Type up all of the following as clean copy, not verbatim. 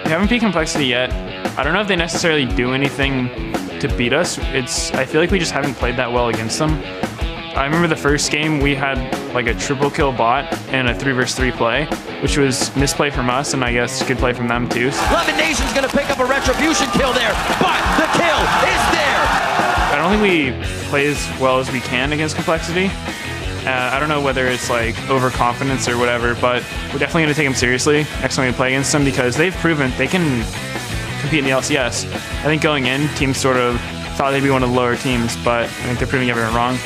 haven't beat Complexity yet. I don't know if they necessarily do anything to beat us. I feel like we just haven't played that well against them. I remember the first game we had like a triple kill bot and a 3 vs 3 play, which was misplay from us and I guess good play from them too. Lemonation's gonna pick up a retribution kill there, but the kill is there! I don't think we play as well as we can against Complexity. I don't know whether it's like overconfidence or whatever, but we're definitely going to take them seriously next time we play against them because they've proven they can compete in the LCS. I think going in, teams sort of thought they'd be one of the lower teams, but I think they're proving everyone wrong.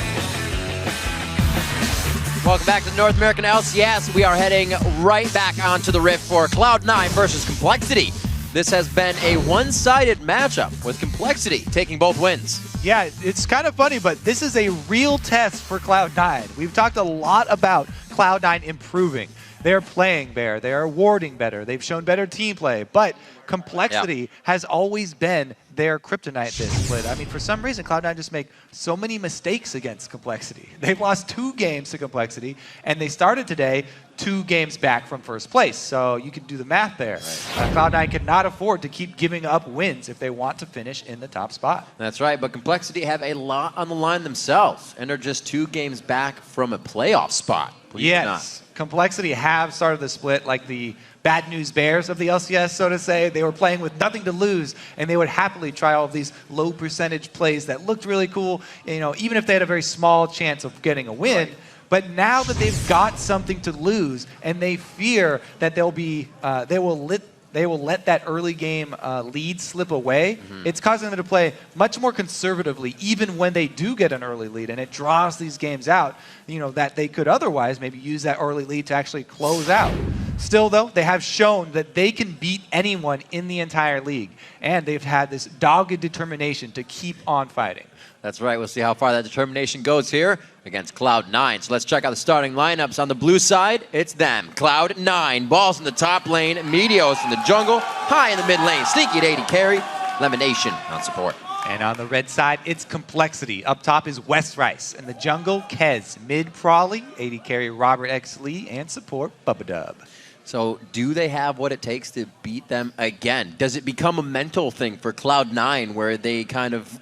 Welcome back to the North American LCS. We are heading right back onto the Rift for Cloud9 versus Complexity. This has been a one-sided matchup with Complexity taking both wins. Yeah, it's kind of funny, but this is a real test for Cloud9. We've talked a lot about Cloud9 improving. They're playing better, they're warding better, they've shown better team play, but Complexity has always been their kryptonite this split. I mean, for some reason, Cloud9 just make so many mistakes against Complexity. They've lost 2 games to Complexity, and they started today 2 games back from first place. So you can do the math there. Right. Cloud9 cannot afford to keep giving up wins if they want to finish in the top spot. That's right, but Complexity have a lot on the line themselves, and are just 2 games back from a playoff spot. Yes, Complexity have started the split like the bad news bears of the LCS, so to say. They were playing with nothing to lose, and they would happily try all of these low percentage plays that looked really cool, you know, even if they had a very small chance of getting a win. Right. But now that they've got something to lose, and they fear that they'll be, they will let that early game lead slip away, it's causing them to play much more conservatively, even when they do get an early lead, and it draws these games out, you know, that they could otherwise maybe use that early lead to actually close out. Still, though, they have shown that they can beat anyone in the entire league, and they've had this dogged determination to keep on fighting. That's right. We'll see how far that determination goes here against Cloud9. So let's check out the starting lineups. On the blue side, it's them. Cloud9. Balls in the top lane. Meteos in the jungle. High in the mid lane. Sneaky at AD carry. Lemonation on support. And on the red side, it's Complexity. Up top is West Rice. In the jungle, Kez. Mid Prawley. AD carry Robert X. Lee. And support Bubba Dub. So do they have what it takes to beat them again? Does it become a mental thing for Cloud9 where they kind of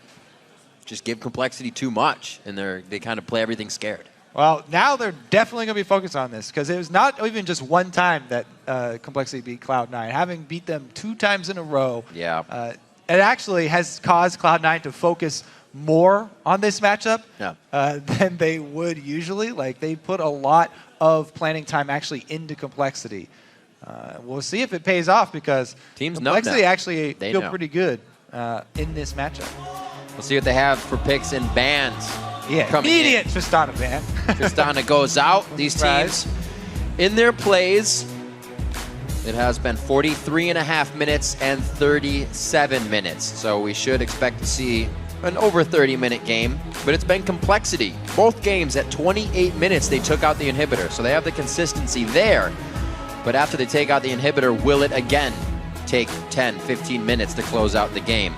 just give Complexity too much and they kind of play everything scared? Well, now they're definitely going to be focused on this because it was not even just one time that Complexity beat Cloud9. Having beat them 2 times in a row, it actually has caused Cloud9 to focus more on this matchup than they would usually. Like, they put a lot of planning time actually into Complexity. We'll see if it pays off because Complexity actually feel pretty good in this matchup. We'll see what they have for picks and bans. Yeah, immediate Tristana ban. Tristana goes out. These teams, in their plays, it has been 43.5 minutes and 37 minutes. So we should expect to see an over 30-minute game, but it's been Complexity. Both games at 28 minutes, they took out the inhibitor. So they have the consistency there. But after they take out the inhibitor, will it again take 10, 15 minutes to close out the game?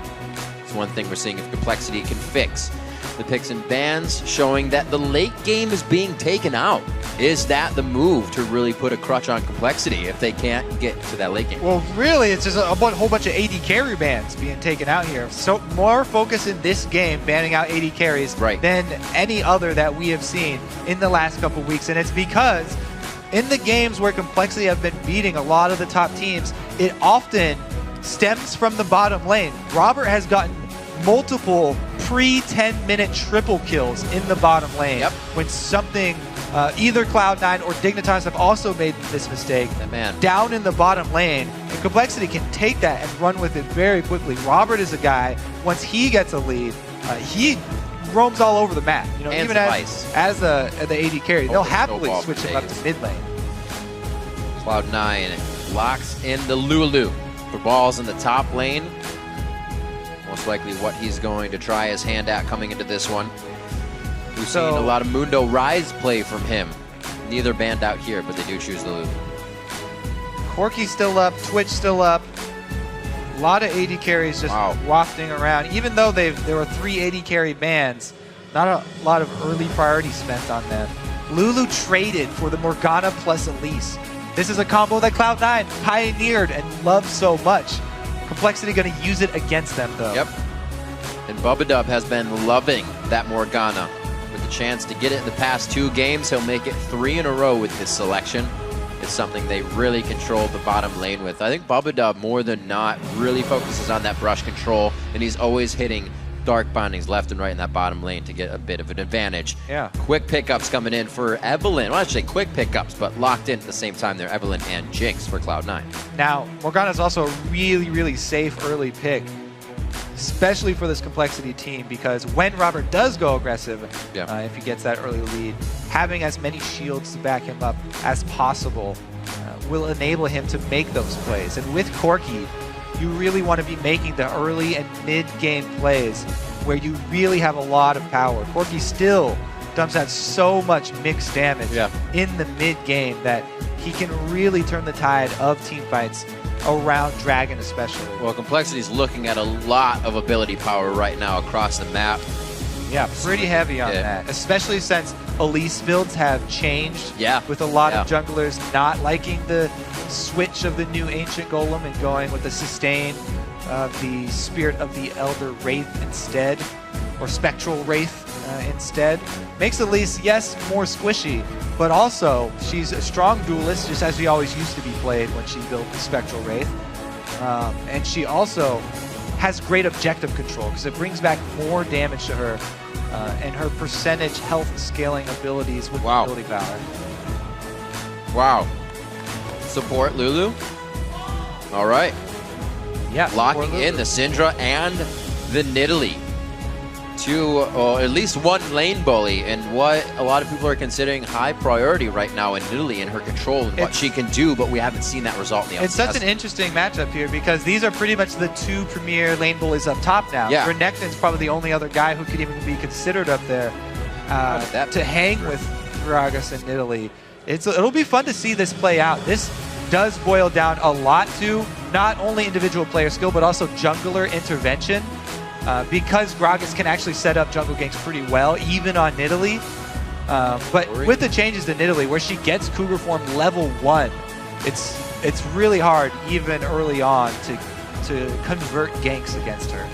It's one thing we're seeing if Complexity can fix. The picks and bans showing that the late game is being taken out. Is that the move to really put a crutch on Complexity if they can't get to that late game? Well, really, it's just a whole bunch of AD carry bans being taken out here. So more focus in this game, banning out AD carries than any other that we have seen in the last couple weeks. And it's because in the games where Complexity have been beating a lot of the top teams, it often stems from the bottom lane. Robert has gotten multiple pre-10-minute triple kills in the bottom lane when something, either Cloud9 or Dignitas have also made this mistake down in the bottom lane. And Complexity can take that and run with it very quickly. Robert is a guy, once he gets a lead, he roams all over the map. You know, even as the AD carry, they'll happily switch him up to mid lane. Cloud9 locks in the Lulu for balls in the top lane. Most likely what he's going to try his hand at coming into this one. We've seen a lot of Mundo Rise play from him. Neither banned out here, but they do choose the Lulu. Corky's still up, Twitch still up. A lot of AD carries just wafting around. Even though there were 3 AD carry bans, not a lot of early priority spent on them. Lulu traded for the Morgana plus Elise. This is a combo that Cloud9 pioneered and loved so much. Complexity going to use it against them, though. Yep. And Bubba has been loving that Morgana. With the chance to get it in the past 2 games, he'll make it 3 in a row with this selection. It's something they really control the bottom lane with. I think Bubba more than not really focuses on that brush control, and he's always hitting dark bindings left and right in that bottom lane to get a bit of an advantage. Yeah. Quick pickups coming in for Evelynn. Well, I should say quick pickups, but locked in at the same time there, Evelynn and Jinx for Cloud9. Now, Morgana's also a really, really safe early pick, especially for this Complexity team, because when Robert does go aggressive, if he gets that early lead, having as many shields to back him up as possible will enable him to make those plays. And with Corki, you really want to be making the early and mid-game plays where you really have a lot of power. Corki still dumps out so much mixed damage in the mid-game that he can really turn the tide of team fights around Dragon especially. Well, Complexity's looking at a lot of ability power right now across the map. Yeah, pretty heavy on that, especially since Elise builds have changed with a lot of junglers not liking the switch of the new Ancient Golem and going with the sustain of the Spirit of the Elder Wraith instead, or Spectral Wraith instead. Makes Elise, yes, more squishy, but also she's a strong duelist, just as she always used to be played when she built the Spectral Wraith. And she also has great objective control because it brings back more damage to her and her percentage health scaling abilities with ability power. Wow. Support Lulu. All right. Yeah. Locking in the Syndra and the Nidalee. At least one lane bully, and what a lot of people are considering high priority right now in Nidalee and her control and what she can do, but we haven't seen that result in the LCS. It's such an interesting matchup here because these are pretty much the 2 premier lane bullies up top now. Yeah. Renekton's probably the only other guy who could even be considered up there to hang with Gragas and Nidalee. It'll be fun to see this play out. This does boil down a lot to not only individual player skill, but also jungler intervention. Because Gragas can actually set up jungle ganks pretty well, even on Nidalee. But with the changes to Nidalee, where she gets Cougar form level 1, it's really hard, even early on, to convert ganks against her.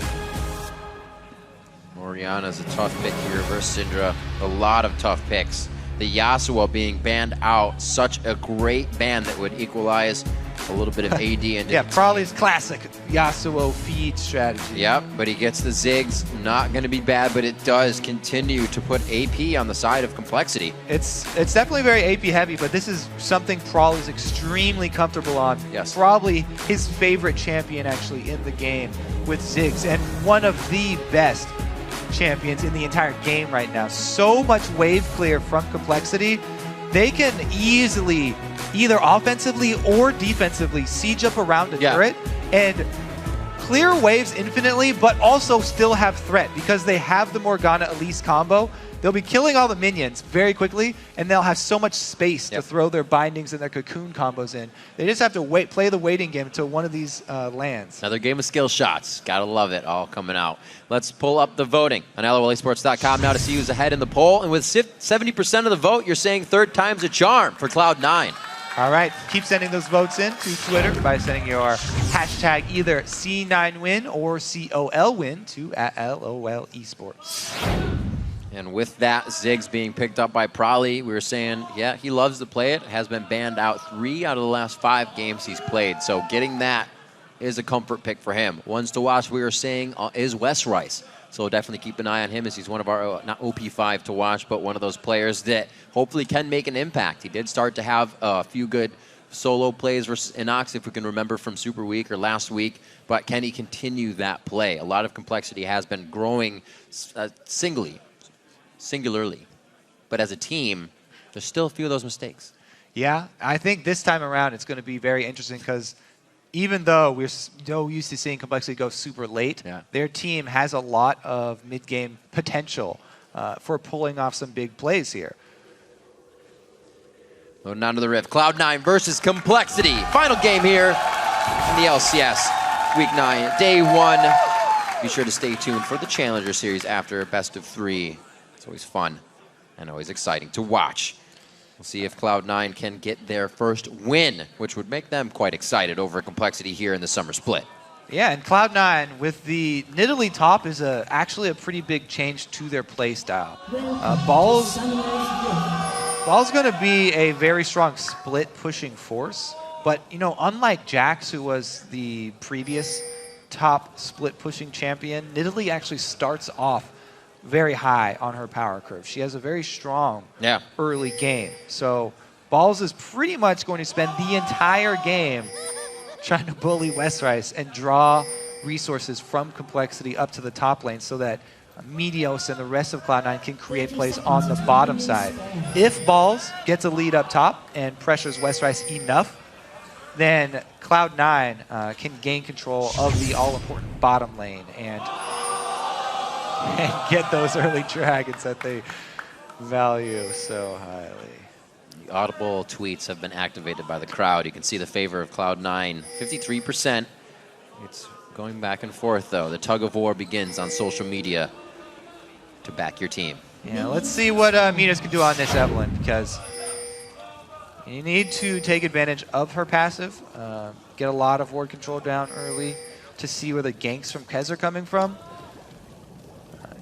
Orianna's a tough pick here versus Syndra. A lot of tough picks. The Yasuo being banned out, such a great ban that would equalize a little bit of AD and Probably's classic Yasuo feed strategy. Yep, but he gets the Ziggs. Not going to be bad, but it does continue to put AP on the side of Complexity. It's definitely very AP heavy, but this is something Prawley's extremely comfortable on. Yes. Probably his favorite champion actually in the game with Ziggs, and one of the best champions in the entire game right now. So much wave clear from Complexity. They can easily, either offensively or defensively, siege up around a turret and clear waves infinitely, but also still have threat because they have the Morgana Elise combo. They'll be killing all the minions very quickly, and they'll have so much space to throw their bindings and their cocoon combos in. They just have to play the waiting game until one of these lands. Another game of skill shots. Gotta love it, all coming out. Let's pull up the voting on LOLesports.com now to see who's ahead in the poll. And with 70% of the vote, you're saying 3rd time's a charm for Cloud9. All right, keep sending those votes in to Twitter by sending your hashtag either C9win or COLwin to @LOLesports. And with that, Ziggs being picked up by Prawley, we were saying, he loves to play it. Has been banned out 3 out of the last 5 games he's played. So getting that is a comfort pick for him. Ones to watch, we were saying, is Wes Rice. So definitely keep an eye on him as he's one of our, not OP5 to watch, but one of those players that hopefully can make an impact. He did start to have a few good solo plays versus Inox, if we can remember from Super Week or last week. But can he continue that play? A lot of Complexity has been growing singularly, but as a team, there's still a few of those mistakes. Yeah, I think this time around it's going to be very interesting because even though we're so used to seeing Complexity go super late, their team has a lot of mid-game potential for pulling off some big plays here. Going down to the Rift. Cloud9 versus Complexity. Final game here in the LCS. Week 9, Day 1. Be sure to stay tuned for the Challenger Series after best of 3. It's always fun and always exciting to watch. We'll see if Cloud9 can get their first win, which would make them quite excited over Complexity here in the summer split. Yeah, and Cloud9 with the Nidalee top is actually a pretty big change to their play style. Ball's going to be a very strong split pushing force, but you know, unlike Jax, who was the previous top split pushing champion, Nidalee actually starts off very high on her power curve. She has a very strong early game. So Balls is pretty much going to spend the entire game trying to bully Westrice and draw resources from Complexity up to the top lane so that Meteos and the rest of Cloud9 can create plays on the bottom side. If Balls gets a lead up top and pressures Westrice enough, then Cloud9 can gain control of the all-important bottom lane and get those early dragons that they value so highly. The audible tweets have been activated by the crowd. You can see the favor of Cloud9, 53%. It's going back and forth, though. The tug of war begins on social media to back your team. Yeah, let's see what Meteos can do on this Evelynn, because you need to take advantage of her passive, get a lot of ward control down early to see where the ganks from Kez are coming from.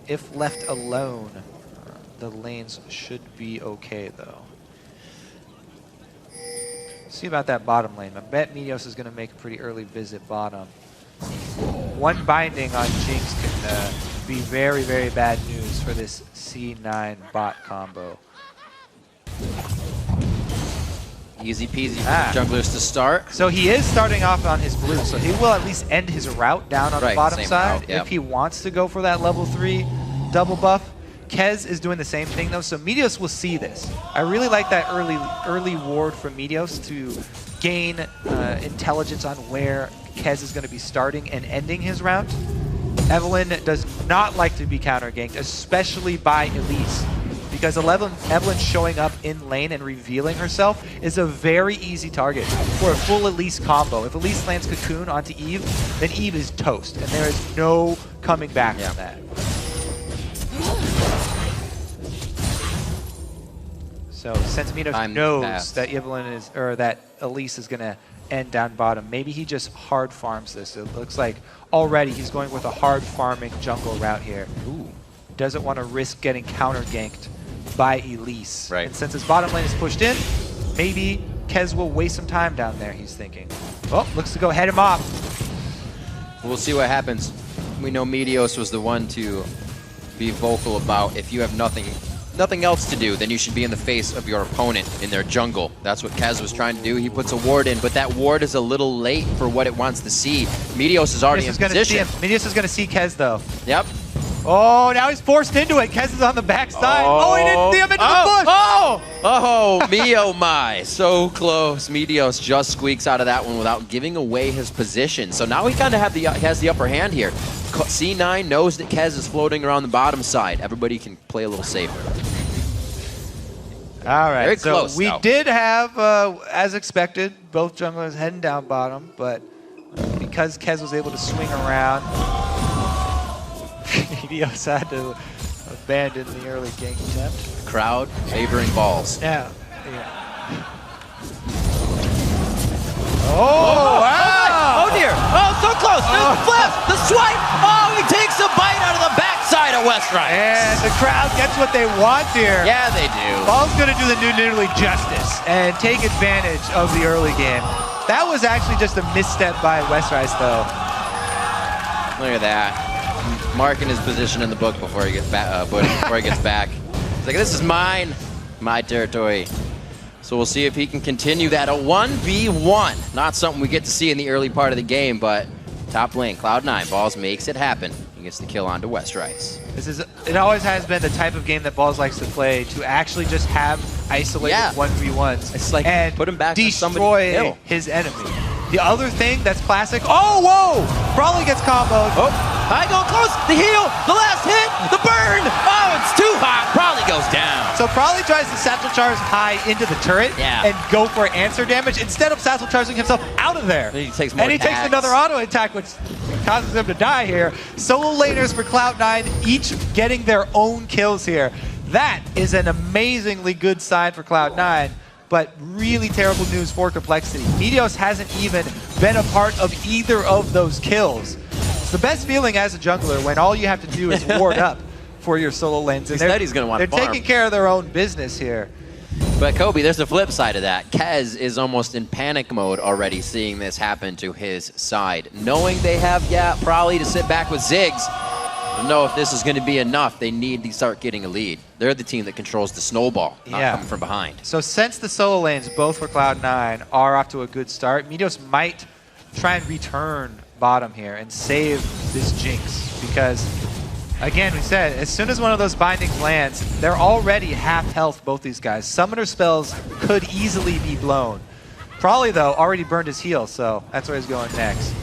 If left alone, the lanes should be okay, though. See about that bottom lane. I bet Meteos is going to make a pretty early visit bottom. One binding on Jinx can be very, very bad news for this C9 bot combo. Easy peasy for junglers to start. So he is starting off on his blue, so he will at least end his route down on the bottom side route, if he wants to go for that level 3 double buff. Kez is doing the same thing though, so Meteos will see this. I really like that early ward from Meteos to gain intelligence on where Kez is going to be starting and ending his round. Evelynn does not like to be counter-ganked, especially by Elise, because Evelynn showing up in lane and revealing herself is a very easy target for a full Elise combo. If Elise lands Cocoon onto Eve, then Eve is toast, and there is no coming back from that. So since Meteos knows that Evelynn is, or that Elise is going to end down bottom, maybe he just hard farms this. It looks like already he's going with a hard farming jungle route here. Ooh. Doesn't want to risk getting counter ganked by Elise. Right. And since his bottom lane is pushed in, maybe Kez will waste some time down there, he's thinking. Oh, looks to go head him off. We'll see what happens. We know Meteos was the one to be vocal about if you have nothing else to do, then you should be in the face of your opponent in their jungle. That's what Kez was trying to do. He puts a ward in, but that ward is a little late for what it wants to see. Meteos is already in position. Meteos is going to see Kez, though. Yep. Oh, now he's forced into it. Kez is on the backside. Oh, he didn't see him into the bush. Oh, me, oh my. So close. Meteos just squeaks out of that one without giving away his position. So now he kind of has the upper hand here. C9 knows that Kez is floating around the bottom side. Everybody can play a little safer. All right, very so close, we did have, as expected, both junglers heading down bottom, but because Kez was able to swing around, Meteos had to abandon the early gank attempt. Crowd favoring Balls. Yeah. Oh, wow! Oh dear! Oh, so close! There's the flip! The swipe! Oh, he takes a bite out of the backside of Westrice. And the crowd gets what they want here. Yeah, they do. Ball's going to do the new Nidalee justice and take advantage of the early game. That was actually just a misstep by Westrice, though. Look at that. Marking his position in the book before he gets back. He's like, this is mine. My territory. So we'll see if he can continue that. A 1v1. Not something we get to see in the early part of the game, but top lane, Cloud9. Balls makes it happen. He gets the kill onto Westrice. It always has been the type of game that Balls likes to play, to actually just have isolated 1v1s. It's like and put him back destroy his enemy. The other thing that's classic, oh, whoa! Brawley gets comboed. Oh, I go close, the heal, the last hit, the burn! Oh, it's too hot, Brawley goes down. So Brawley tries to Satchel Charge high into the turret and go for answer damage instead of Satchel Charging himself out of there. He takes more and he takes another auto attack, which causes him to die here. Solo laners for Cloud9, each getting their own kills here. That is an amazingly good sign for Cloud9, but really terrible news for Complexity. Meteos hasn't even been a part of either of those kills. It's the best feeling as a jungler when all you have to do is ward up for your solo lanes. And he's going to want to farm. They're taking care of their own business here. But Kobe, there's the flip side of that. Kez is almost in panic mode already seeing this happen to his side. Knowing they have, probably to sit back with Ziggs. Don't know if this is going to be enough. They need to start getting a lead. They're the team that controls the snowball, not coming from behind. So since the solo lanes, both for Cloud9, are off to a good start, Meteos might try and return bottom here and save this jinx. Because, again, we said, as soon as one of those bindings lands, they're already half health, both these guys. Summoner spells could easily be blown. Probably, though, already burned his heal, so that's where he's going next.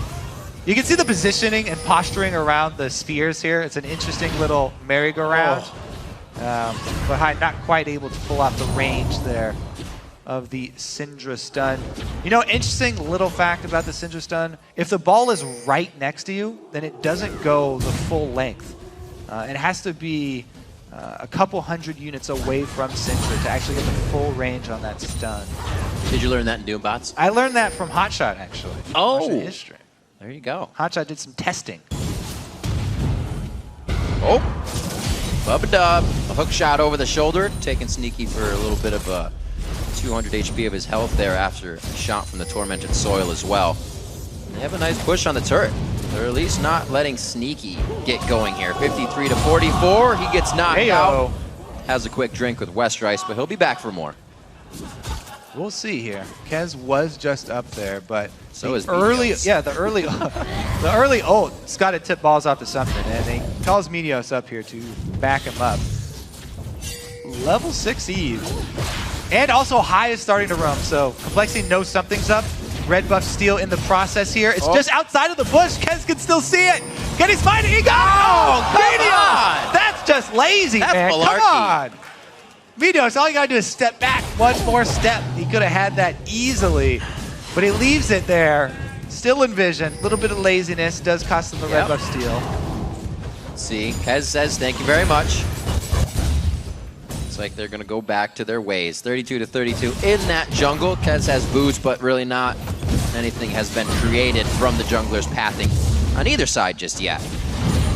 You can see the positioning and posturing around the spheres here. It's an interesting little merry-go-round. But Hyde not quite able to pull out the range there of the Syndra stun. You know, interesting little fact about the Syndra stun, if the ball is right next to you, then it doesn't go the full length. It has to be a couple hundred units away from Syndra to actually get the full range on that stun. Did you learn that in Doombots? I learned that from Hotshot, actually. Oh! History. There you go. Hotshot did some testing. Oh! Bubba Dub, a hook shot over the shoulder, taking Sneaky for a little bit of a 200 HP of his health there after a shot from the Tormented Soil as well. And they have a nice push on the turret. They're at least not letting Sneaky get going here. 53 to 44, he gets knocked out. Has a quick drink with Westrice, but he'll be back for more. We'll see here. Kez was just up there, but so is Meteos. The early ult's got to tip balls off to something, and he calls Meteos up here to back him up. Level 6 Eve. And also High is starting to roam, so Complexity knows something's up. Red buff steal in the process here. It's just outside of the bush. Kez can still see it. Can he find it? He got it! Meteos! That's just lazy, man. Malarkey. Come on. Meteos, all you gotta do is step back one more step. He could have had that easily, but he leaves it there. Still in vision. A little bit of laziness does cost him the red buff steal. See, Kez says thank you very much. Looks like they're gonna go back to their ways. 32 to 32 in that jungle. Kez has boots, but really not anything has been created from the jungler's pathing on either side just yet.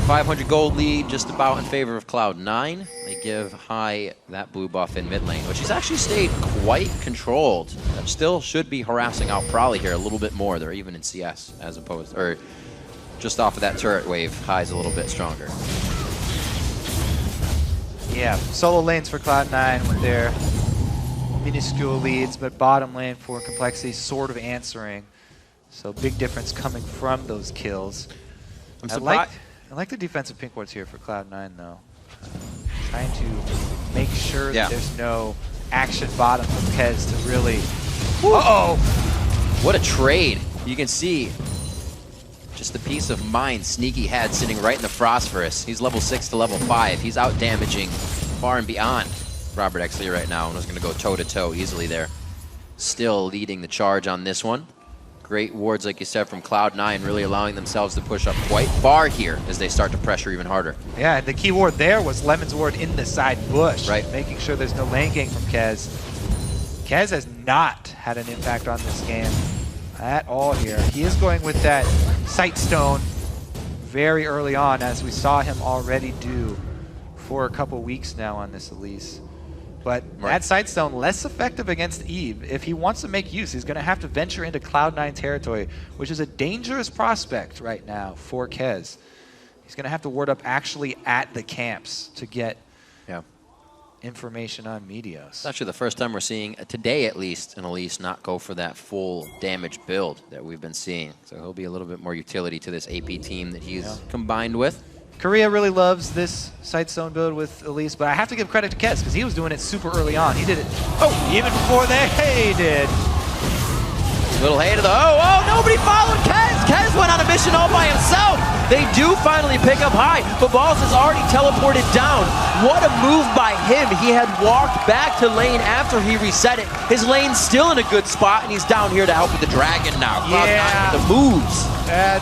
500 gold lead just about in favor of Cloud9. They give High that blue buff in mid lane, which has actually stayed quite controlled. That still should be harassing out Prolly here a little bit more. They're even in CS as opposed, or just off of that turret wave, High's a little bit stronger. Yeah, solo lanes for Cloud9 with their minuscule leads, but bottom lane for Complexity sort of answering. So big difference coming from those kills. I'm surprised. I like the defensive pink wards here for Cloud9 though. Trying to make sure that there's no action bottom from Kez to really... Uh-oh! What a trade. You can see just the peace of mind Sneaky had sitting right in the Phosphorus. He's level 6 to level 5. He's out damaging far and beyond Robert Exley right now, and is going to go toe-to-toe easily there. Still leading the charge on this one. Great wards, like you said, from Cloud9, really allowing themselves to push up quite far here as they start to pressure even harder. Yeah, the key ward there was Lemon's ward in the side bush. Right. Making sure there's no lane gank from Kez. Kez has not had an impact on this game at all here. He is going with that Sight Stone very early on, as we saw him already do for a couple weeks now on this Elise. But that Sight Stone less effective against Eve. If he wants to make use, he's going to have to venture into Cloud9 territory, which is a dangerous prospect right now for Kez. He's going to have to ward up actually at the camps to get information on Meteos. It's actually the first time we're seeing, today at least, an Elise not go for that full damage build that we've been seeing. So he'll be a little bit more utility to this AP team that he's combined with. Korea really loves this Sight Stone build with Elise, but I have to give credit to Kez because he was doing it super early on. He did it, even before they did. Little hay to the, nobody followed Kez. Kez went on a mission all by himself. They do finally pick up High, but Balls is already teleported down. What a move by him. He had walked back to lane after he reset it. His lane's still in a good spot, and he's down here to help with the Dragon now. Cloud9 with the moves.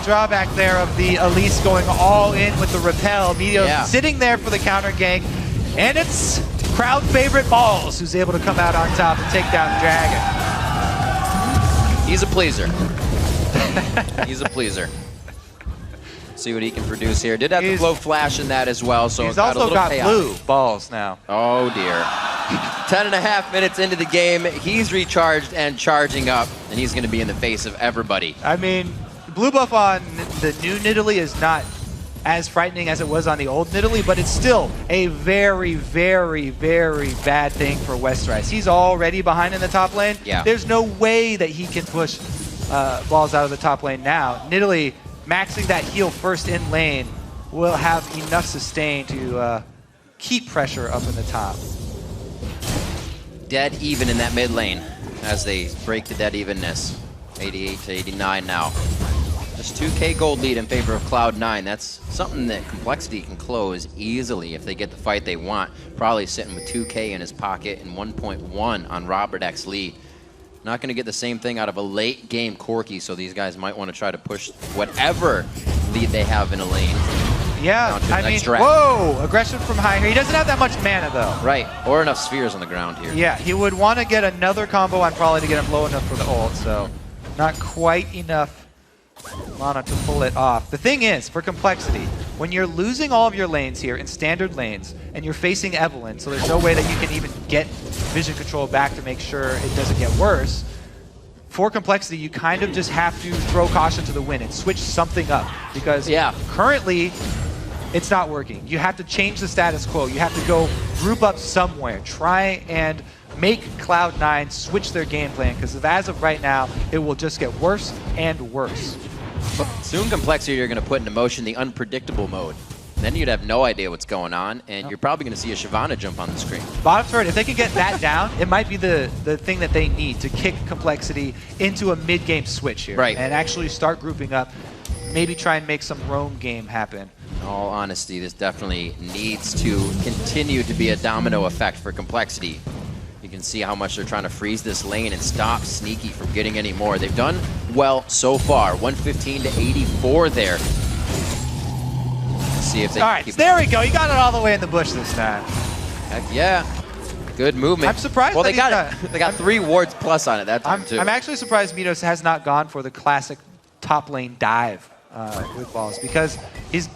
Drawback there of the Elise going all in with the repel. Meteos sitting there for the counter gank, and it's crowd favorite Balls, who's able to come out on top and take down Dragon. He's a pleaser. He's a pleaser. See what he can produce here. Did have the glow flash in that as well, so he's also got payoff. blue balls now. Oh dear. 10.5 minutes into the game, he's recharged and charging up, and he's going to be in the face of everybody. I mean, blue buff on the new Nidalee is not as frightening as it was on the old Nidalee, but it's still a very, very, very bad thing for Westeros. He's already behind in the top lane. Yeah. There's no way that he can push Balls out of the top lane now. Nidalee maxing that heal first in lane will have enough sustain to keep pressure up in the top. Dead even in that mid lane as they break the dead evenness. 88 to 89 now. Just 2K gold lead in favor of Cloud9. That's something that Complexity can close easily if they get the fight they want. Probably sitting with 2K in his pocket and 1.1 on Robert X lead. Not going to get the same thing out of a late game Corki, so these guys might want to try to push whatever lead they have in a lane. Yeah, I mean, whoa, aggression from high here. He doesn't have that much mana though. Right, or enough spheres on the ground here. Yeah, he would want to get another combo on probably to get him low enough for the ult, so not quite enough mana to pull it off. The thing is, for Complexity, when you're losing all of your lanes here in standard lanes, and you're facing Evelyn, so there's no way that you can even get vision control back to make sure it doesn't get worse, for Complexity, you kind of just have to throw caution to the wind and switch something up, because currently, it's not working. You have to change the status quo. You have to go group up somewhere. Try and make Cloud9 switch their game plan, because as of right now, it will just get worse and worse. But soon Complexity are going to put into motion the unpredictable mode. Then you'd have no idea what's going on, and you're probably going to see a Shyvana jump on the screen. Bottom turret, if they can get that down, it might be the thing that they need to kick Complexity into a mid-game switch here. Right. And actually start grouping up, maybe try and make some roam game happen. In all honesty, this definitely needs to continue to be a domino effect for Complexity. You can see how much they're trying to freeze this lane and stop Sneaky from getting any more. They've done well so far. 115 to 84 there. Let's see if they all right, keep there we go. You got it all the way in the bush this time. Heck yeah. Good movement. I'm surprised. Well, they got it. They got 3 wards plus on it that time, too. I'm actually surprised Midos has not gone for the classic top lane dive with Balls, because he's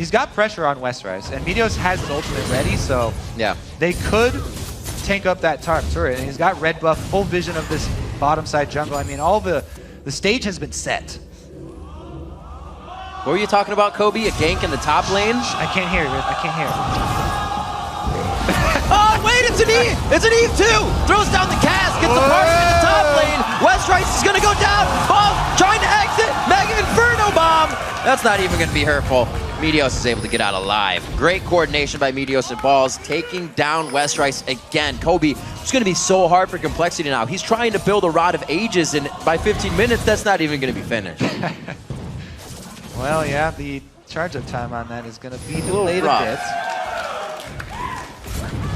got pressure on Westeros, and Midos has his ultimate ready, so yeah, they could tank up that turret, and he's got red buff, full vision of this bottom side jungle. I mean, all the stage has been set. What were you talking about, Kobe? A gank in the top lane? I can't hear you. I can't hear Oh, wait, it's an Eve! It's an Eve too! Throws down the cast, gets the party in the top lane. Westeros is gonna go down. Ball trying to exit. Mega Inferno Bomb! That's not even gonna be hurtful. Meteos is able to get out alive. Great coordination by Meteos and Balls, taking down Westeros again. Kobe, it's going to be so hard for Complexity now. He's trying to build a Rod of Ages, and by 15 minutes, that's not even going to be finished. Well, yeah, the charge-up time on that is going to be delayed a bit.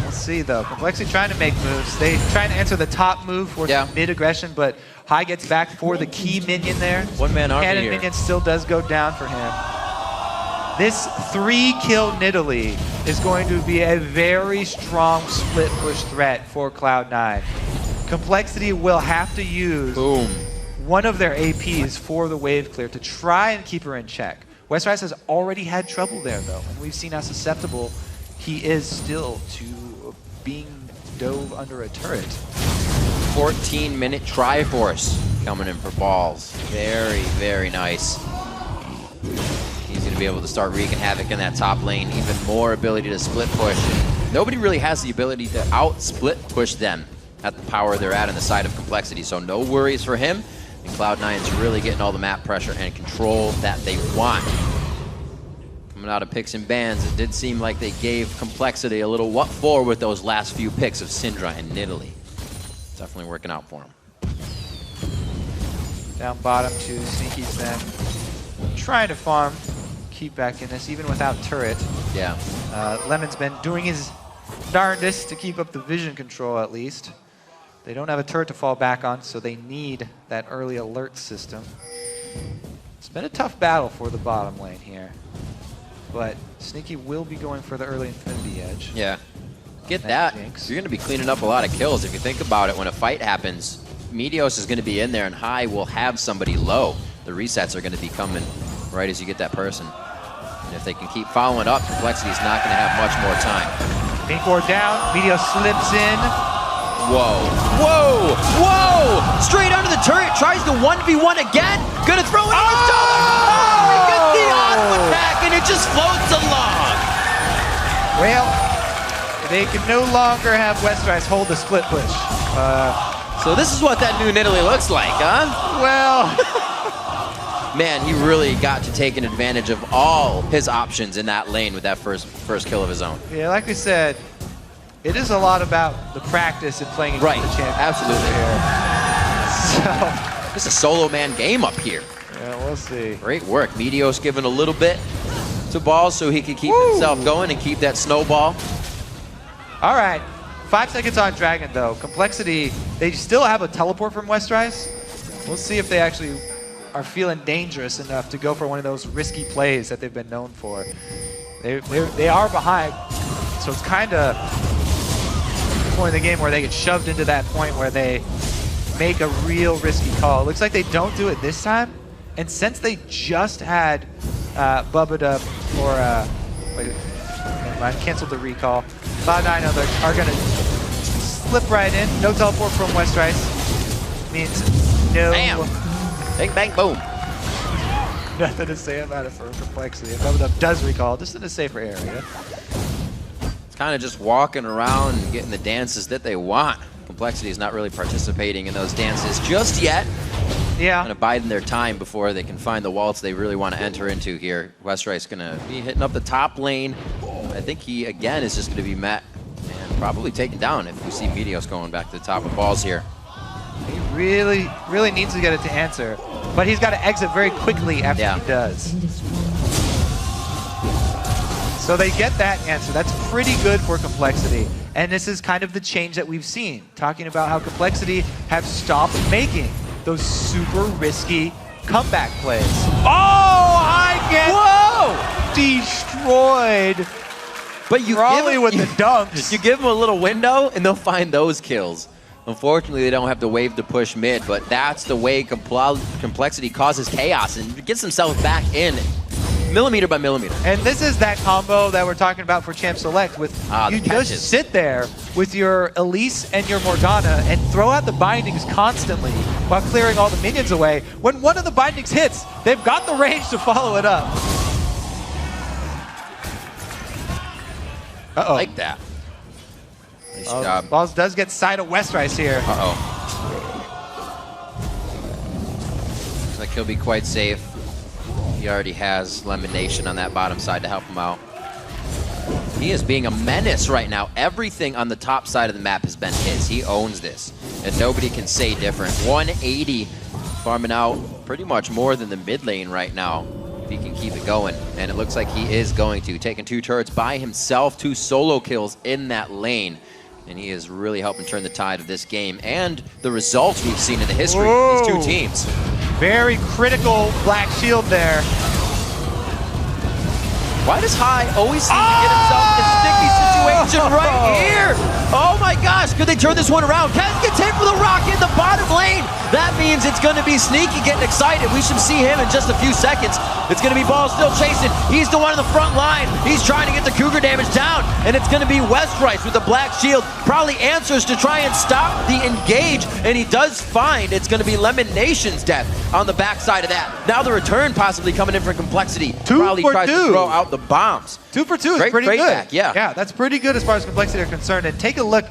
We'll see, though. Complexity trying to make moves. They trying to answer the top move for some mid-aggression, but High gets back for the key minion there. One-man army Cannon here. minion still does go down for him. This 3-kill Nidalee is going to be a very strong split push threat for Cloud9. Complexity will have to use one of their APs for the wave clear to try and keep her in check. Westeros has already had trouble there, though, and we've seen how susceptible he is still to being dove under a turret. 14-minute Triforce coming in for Balls. Very, very nice. He's going to be able to start wreaking havoc in that top lane. Even more ability to split push. Nobody really has the ability to out-split push them at the power they're at on the side of Complexity. So no worries for him. And Cloud9's really getting all the map pressure and control that they want. Coming out of picks and bans, it did seem like they gave Complexity a little what for with those last few picks of Syndra and Nidalee. Definitely working out for him. Down bottom to Sneaky's then. Trying to farm, keep back in this, even without turret. Yeah. Lemon's been doing his darndest to keep up the vision control, at least. They don't have a turret to fall back on, so they need that early alert system. It's been a tough battle for the bottom lane here, but Sneaky will be going for the early Infinity Edge. Yeah. Get that. You're going to be cleaning up a lot of kills. If you think about it, when a fight happens, Meteos is going to be in there, and High will have somebody low. The resets are going to be coming right as you get that person. And if they can keep following up, Complexity is not going to have much more time. Pink ward down. Meteos slips in. Whoa. Whoa. Whoa. Straight under the turret. Tries to 1v1 again. Gonna throw it on his shoulder. Oh, he gets the auto attack, and it just floats along. Well, they can no longer have Westrise hold the split push. So this is what that new Nidalee looks like, huh? Well... Man, he really got to take an advantage of all his options in that lane with that first kill of his own. Yeah, like we said, it is a lot about the practice and playing against the champion. Absolutely. So it's a solo man game up here. Yeah, we'll see. Great work. Meteos giving a little bit to Balls so he can keep himself going and keep that snowball. All right. 5 seconds on Dragon, though. Complexity, they still have a teleport from Westrise. We'll see if they actually are feeling dangerous enough to go for one of those risky plays that they've been known for. They are behind, so it's kind of the point of the game where they get shoved into that point where they make a real risky call. It looks like they don't do it this time, and since they just had Bubba or wait, never mind, canceled the recall. Cloud9 are gonna slip right in. No teleport from Westrise means no. Bam. Bang, bang, boom. Nothing to say about it for Complexity. If Bubba does recall, just in a safer area. It's kind of just walking around and getting the dances that they want. Complexity is not really participating in those dances just yet. Yeah. Kind of biding their time before they can find the waltz they really want to enter into here. Westrise going to be hitting up the top lane. I think he, again, is just going to be met and probably taken down if we see Meteos going back to the top of Balls here. He really needs to get it to answer, but he's got to exit very quickly after he does. So they get that answer. That's pretty good for Complexity. And this is kind of the change that we've seen, talking about how Complexity have stopped making those super risky comeback plays. Oh, I get destroyed. But you Probably with the dunks. You give them a little window, and they'll find those kills. Unfortunately, they don't have the wave to push mid, but that's the way Complexity causes chaos and gets themselves back in millimeter by millimeter. And this is that combo that we're talking about for Champ Select with you just sit there with your Elise and your Morgana and throw out the bindings constantly while clearing all the minions away. When one of the bindings hits, they've got the range to follow it up. I like that. Nice job. Balls does get side of Westrise here. Looks like he'll be quite safe. He already has Lemon Nation on that bottom side to help him out. He is being a menace right now. Everything on the top side of the map has been his. He owns this, and nobody can say different. 180, farming out pretty much more than the mid lane right now. If he can keep it going, and it looks like he is going to. Taking 2 turrets by himself, 2 solo kills in that lane. And he is really helping turn the tide of this game and the results we've seen in the history of these 2 teams. Very critical Black Shield there. Why does High always seem to get himself in a sticky situation right here? Oh my gosh, could they turn this one around? Kaz gets hit with a rocket in the bottom lane. That means it's going to be Sneaky getting excited. We should see him in just a few seconds. It's going to be Ball still chasing. He's the one in the front line. He's trying to get the Cougar damage down. And it's going to be Westrise with the Black Shield. Probably answers to try and stop the engage. And he does find it's going to be Lemon Nation's death on the backside of that. Now the return possibly coming in for Complexity. 2 Probably for tries 2. to throw out the bombs. 2 for 2 is pretty good. Back, Yeah, that's pretty good as far as Complexity are concerned. And take a look.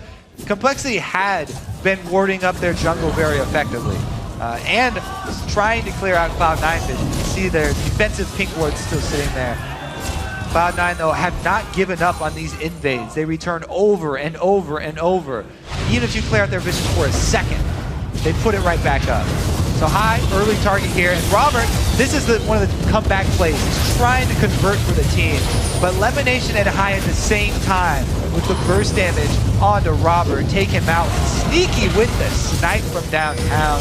Complexity had been warding up their jungle very effectively. And was trying to clear out Cloud9 vision. You see their defensive pink wards still sitting there. Cloud9, though, have not given up on these invades. They return over and over and over. Even if you clear out their vision for a second, they put it right back up. So High, early target here. And Robert, this is one of the comeback plays. He's trying to convert for the team. But Lemon Nation and High at the same time with the burst damage onto Robert. Take him out. Sneaky with the snipe from downtown.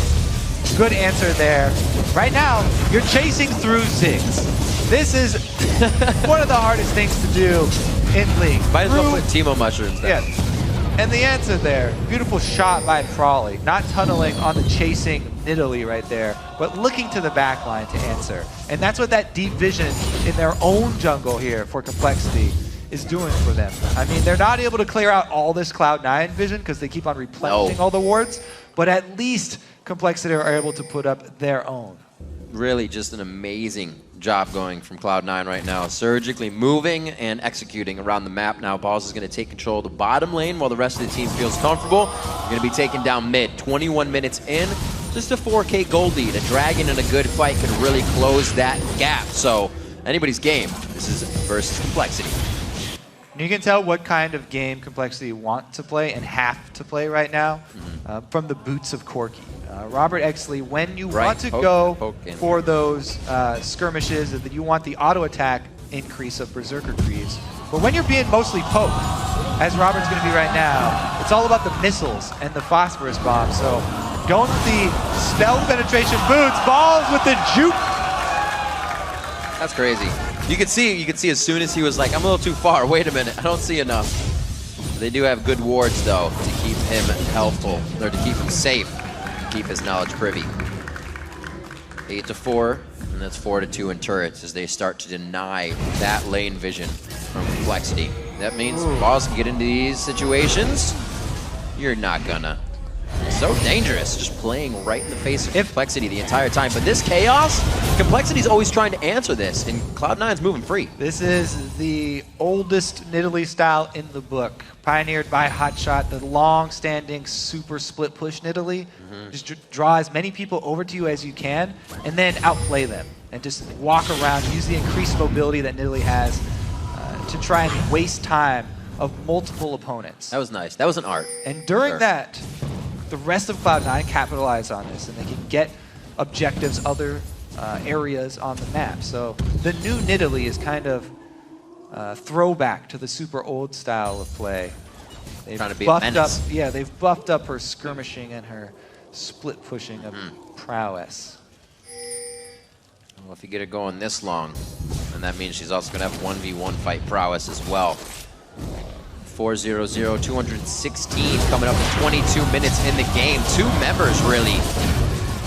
Good answer there. Right now, you're chasing through Ziggs. This is one of the hardest things to do in League. Might as well put Teemo Mushrooms there. Yeah, And the answer there, beautiful shot by Trolley, not tunneling on the chasing Nidalee right there, but looking to the back line to answer. And that's what that deep vision in their own jungle here for Complexity is doing for them. I mean, they're not able to clear out all this Cloud9 vision because they keep on replenishing all the wards, but at least Complexity are able to put up their own. Really just an amazing job going from Cloud9 right now. Surgically moving and executing around the map. Now Balls is going to take control of the bottom lane while the rest of the team feels comfortable. They're going to be taking down mid. 21 minutes in, just a 4K gold lead. A Dragon in a good fight could really close that gap. So anybody's game. This is versus Complexity. You can tell what kind of game Complexity want to play and have to play right now from the boots of Corki. Robert Exley, when you want to go for those skirmishes, that you want the auto attack increase of Berserker Creeps, but when you're being mostly poked, as Robert's going to be right now, it's all about the missiles and the phosphorus bombs. So going with the spell penetration boots, Balls with the juke. That's crazy. You could see as soon as he was like, I'm a little too far, wait a minute, I don't see enough. They do have good wards though to keep him helpful, or to keep him safe, to keep his knowledge privy. 8-4, and that's 4-2 in turrets as they start to deny that lane vision from Complexity. That means Balls can get into these situations. You're not gonna. So dangerous, just playing right in the face of Complexity the entire time. But this chaos, Complexity's always trying to answer this, and Cloud9's moving free. This is the oldest Nidalee style in the book, pioneered by Hotshot, the long-standing super split push Nidalee. Just draw as many people over to you as you can, and then outplay them, and just walk around, use the increased mobility that Nidalee has to try and waste time of multiple opponents. That was nice. That was an art. And during that, the rest of Cloud9 capitalize on this, and they can get objectives other areas on the map. So the new Nidalee is kind of throwback to the super old style of play. They've trying to be buffed a menace. up, yeah, they've buffed up her skirmishing and her split pushing of prowess. Well, if you get it going this long, then that means she's also going to have 1v1 fight prowess as well. 4-0-0, 216 coming up in 22 minutes in the game. Two members, really,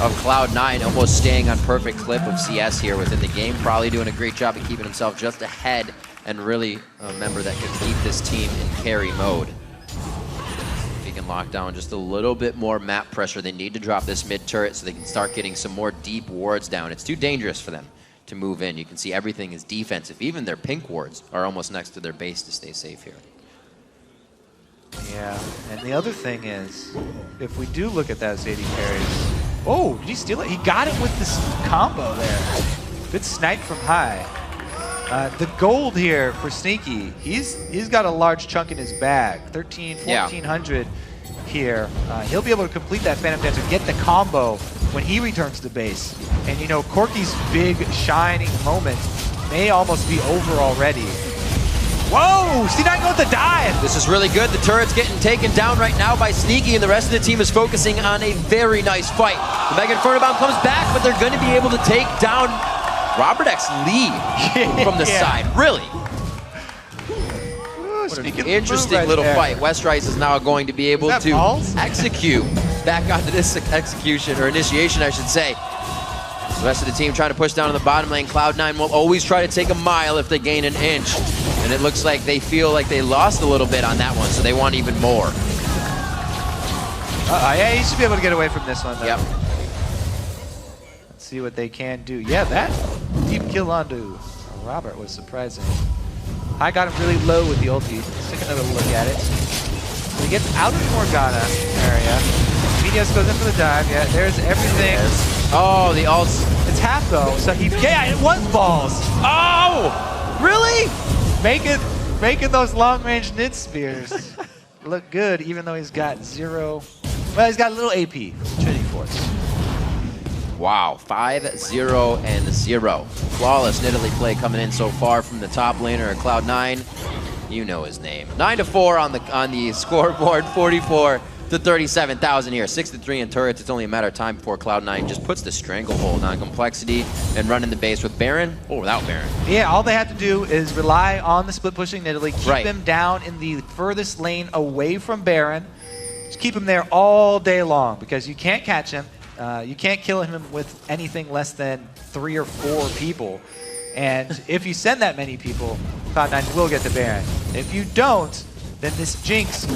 of Cloud9 almost staying on perfect clip of CS here within the game. Probably doing a great job of keeping himself just ahead, and really a member that can keep this team in carry mode. If he can lock down just a little bit more map pressure, they need to drop this mid turret so they can start getting some more deep wards down. It's too dangerous for them to move in. You can see everything is defensive. Even their pink wards are almost next to their base to stay safe here. Yeah, and the other thing is, if we do look at those 80 carries, oh, did he steal it? He got it with this combo there. Good snipe from high. The gold here for Sneaky, he's got a large chunk in his bag, 1,400 here. He'll be able to complete that Phantom Dancer, get the combo when he returns to base. And you know, Corki's big shining moment may almost be over already. Whoa! C9 going to dive! This is really good. The turret's getting taken down right now by Sneaky, and the rest of the team is focusing on a very nice fight. The Mega Inferno Bomb comes back, but they're going to be able to take down Robert Exley from the side. Really? What an interesting little fight. Westrice is now going to be able to execute back onto this execution, or initiation, I should say. The rest of the team trying to push down in the bottom lane. Cloud9 will always try to take a mile if they gain an inch. And it looks like they feel like they lost a little bit on that one, so they want even more. Yeah, he should be able to get away from this one, though. Yep. Let's see what they can do. Yeah, that deep kill onto Robert was surprising. I got him really low with the ulti. Let's take another look at it. So he gets out of the Morgana area. Medios goes in for the dive. Yeah, there's everything. Oh, the ults. It's half, though, so yeah, it was Balls. Oh! Really? Making those long-range Nid spears look good, even though he's got zero. Well, he's got a little AP, Trinity Force. Wow, 5-0-0. Flawless Nidalee play coming in so far from the top laner at Cloud9. You know his name. 9-4 on the scoreboard. 44 to 37,000 here. 6-3 in turrets. It's only a matter of time before Cloud9 just puts the stranglehold on Complexity and running the base with Baron or without Baron. Yeah, all they have to do is rely on the split pushing Nidalee, keep them down in the furthest lane away from Baron. Just keep him there all day long because you can't catch him. You can't kill him with anything less than 3 or 4 people. And if you send that many people, Cloud9 will get the Baron. If you don't, then this Jinx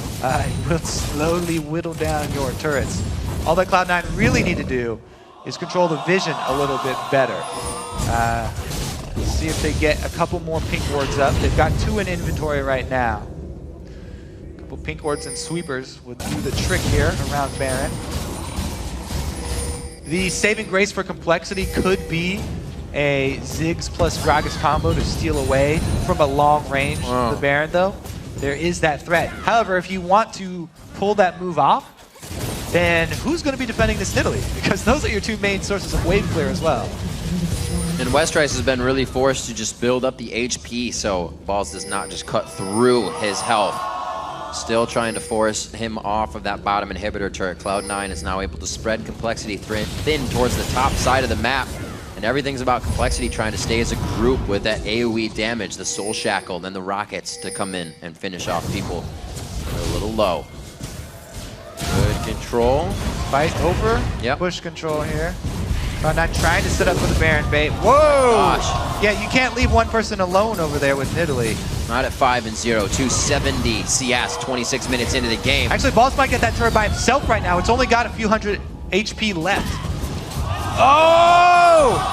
will slowly whittle down your turrets. All that Cloud9 really need to do is control the vision a little bit better. See if they get a couple more pink wards up. They've got 2 in inventory right now. A couple pink wards and sweepers would do the trick here around Baron. The saving grace for Complexity could be a Ziggs plus Gragas combo to steal away from a long range the Baron, though. There is that threat. However, if you want to pull that move off, then who's going to be defending this Nidalee? Because those are your 2 main sources of wave clear as well. And Westrice has been really forced to just build up the HP so Balls does not just cut through his health. Still trying to force him off of that bottom inhibitor turret. Cloud9 is now able to spread Complexity thin towards the top side of the map. And everything's about Complexity trying to stay as a group with that AoE damage, the Soul Shackle, then the rockets to come in and finish off people. They're a little low. Good control. Fight over. Yep. Push control here. Cloud9 trying to set up for the Baron bait. Whoa! Gosh. Yeah, you can't leave one person alone over there with Nidalee. Not at 5-0, 270 CS, 26 minutes into the game. Actually, Balls might get that turret by himself right now. It's only got a few hundred HP left. Oh!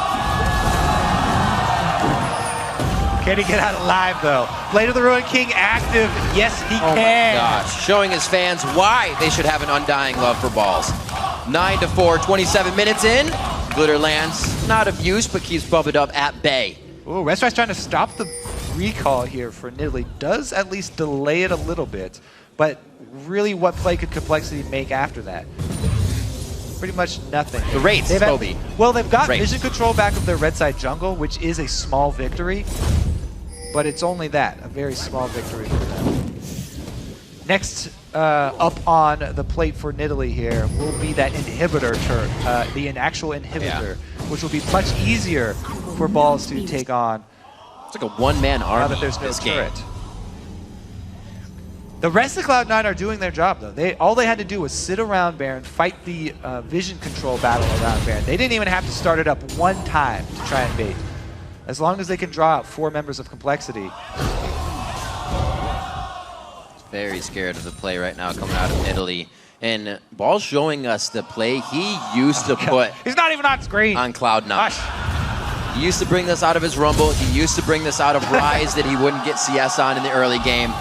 Can he get out alive, though? Blade of the Ruined King active. Yes, he can. Oh my gosh. Showing his fans why they should have an undying love for Balls. 9-4, 27 minutes in. Glitter lands, not of use, but keeps Bubba Dub at bay. Ooh, Restrice trying to stop the recall here for Nidalee. Does at least delay it a little bit, but really what play could Complexity make after that? Pretty much nothing. The Wraiths, Toby. Well, they've got Wraiths. vision control back of their red side jungle, which is a small victory, but it's only that, a very small victory for them. Next up on the plate for Nidalee here will be that inhibitor turret, the actual inhibitor, which will be much easier for Balls to take on. It's like a one-man army now that there's no this turret. game. The rest of Cloud9 are doing their job, though. All they had to do was sit around Baron, fight the vision control battle around Baron. They didn't even have to start it up one time to try and bait. As long as they can draw out 4 members of Complexity. Very scared of the play right now coming out of Italy. And Ball's showing us the play he used to put. He's not even on screen. On Cloud9. He used to bring this out of his Rumble. He used to bring this out of Rise that he wouldn't get CS on in the early game.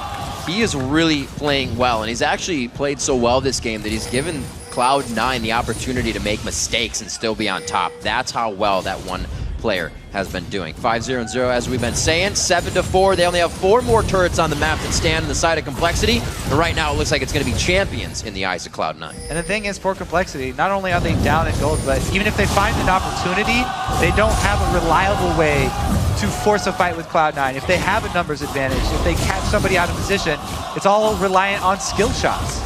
He is really playing well, and he's actually played so well this game that he's given Cloud9 the opportunity to make mistakes and still be on top. That's how well that one player has been doing. 5-0 and 0, as we've been saying. 7-4. They only have 4 more turrets on the map that stand on the side of Complexity. And right now, it looks like it's going to be champions in the eyes of Cloud9. And the thing is, for Complexity, not only are they down in gold, but even if they find an opportunity, they don't have a reliable way to force a fight with Cloud9. If they have a numbers advantage, if they catch somebody out of position, it's all reliant on skill shots.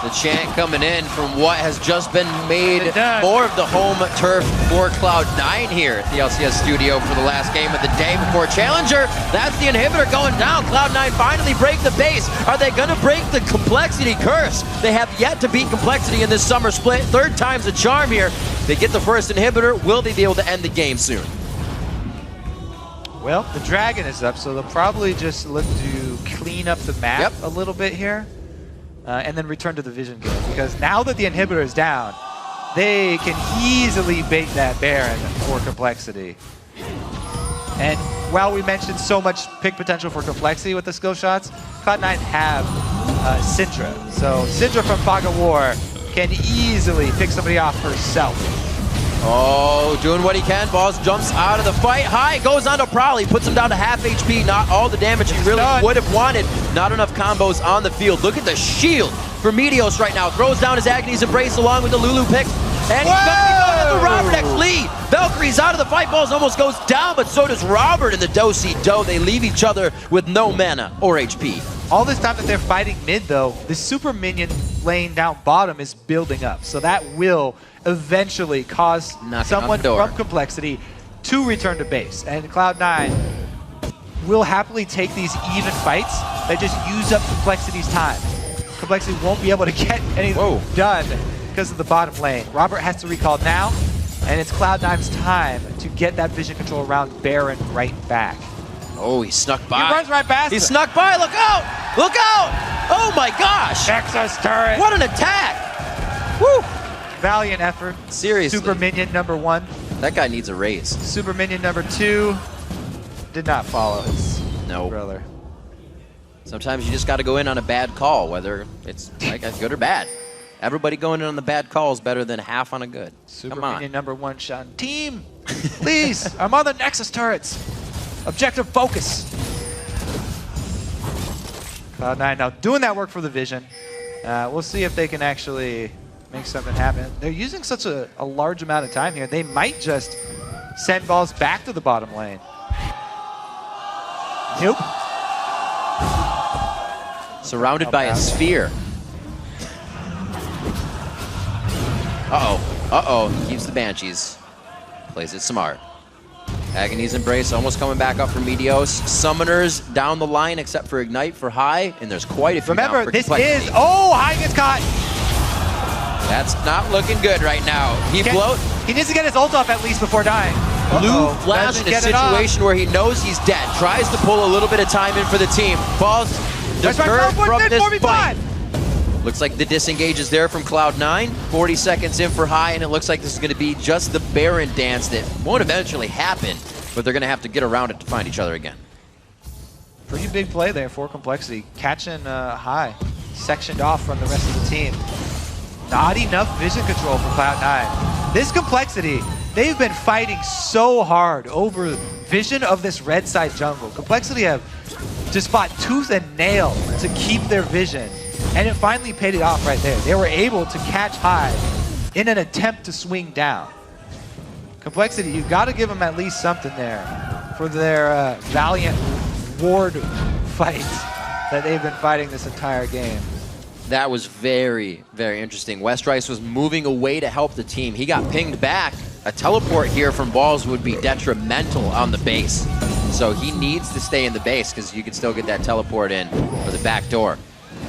The chant coming in from what has just been made more of the home turf for Cloud9 here at the LCS studio for the last game of the day before Challenger. That's the inhibitor going down. Cloud9 finally break the base. Are they going to break the Complexity curse? They have yet to beat Complexity in this summer split. 3rd time's a charm here. They get the first inhibitor. Will they be able to end the game soon? Well, the dragon is up, so they'll probably just look to clean up the map a little bit here. And then return to the vision kill, because now that the inhibitor is down, they can easily bait that Baron for Complexity. And while we mentioned so much pick potential for Complexity with the skill shots, Cloud9 have Syndra. So Syndra from Fog of War can easily pick somebody off herself. Oh, doing what he can. Balls jumps out of the fight. High, goes on to Prowley, puts him down to half HP. Not all the damage he really would have wanted. Not enough combos on the field. Look at the shield for Meteos right now. Throws down his Agnes Embrace along with the Lulu pick. And he's going to go to the Robert X Lee. Valkyrie's out of the fight. Balls almost goes down, but so does Robert in the Do-Si-Do. They leave each other with no mana or HP. All this time that they're fighting mid, though, the super minion lane down bottom is building up. So that will eventually cause someone from Complexity to return to base. And Cloud9 will happily take these even fights that just use up Complexity's time. Complexity won't be able to get anything done because of the bottom lane. Robert has to recall now, and it's Cloud9's time to get that vision control around Baron right back. Oh, he snuck by. He runs right past him. Snuck by. Look out! Look out! Oh my gosh! Nexus turret. What an attack! Woo! Valiant effort. Seriously. Super minion #1. That guy needs a raise. Super minion #2 did not follow his brother. Sometimes you just got to go in on a bad call, whether it's like a good or bad. Everybody going in on the bad call is better than half on a good. Super minion #1 shot. Team, please! I'm on the Nexus turrets. Objective focus. Cloud9 now doing that work for the vision. We'll see if they can actually make something happen. They're using such a large amount of time here. They might just send balls back to the bottom lane. Nope. Surrounded by a sphere. Uh-oh, keeps the Banshees. Plays it smart. Agony's Embrace almost coming back up for Meteos. Summoners down the line except for Ignite for High, and there's quite a few. Remember, this is, High gets caught. That's not looking good right now. He needs to get his ult off at least before dying. Blue Flash in a situation where he knows he's dead. Tries to pull a little bit of time in for the team. Falls deterred from this fight. Looks like the disengage is there from Cloud9. 40 seconds in for High, and it looks like this is going to be just the Baron dance that won't eventually happen, but they're going to have to get around it to find each other again. Pretty big play there for Complexity. Catching High, sectioned off from the rest of the team. Not enough vision control for Cloud9. This Complexity, they've been fighting so hard over vision of this red side jungle. Complexity have just fought tooth and nail to keep their vision. And it finally paid it off right there. They were able to catch High in an attempt to swing down. Complexity, you've got to give them at least something there for their valiant ward fight that they've been fighting this entire game. That was very, very interesting. Westrice was moving away to help the team. He got pinged back. A teleport here from Balls would be detrimental on the base. So he needs to stay in the base because you can still get that teleport in for the back door.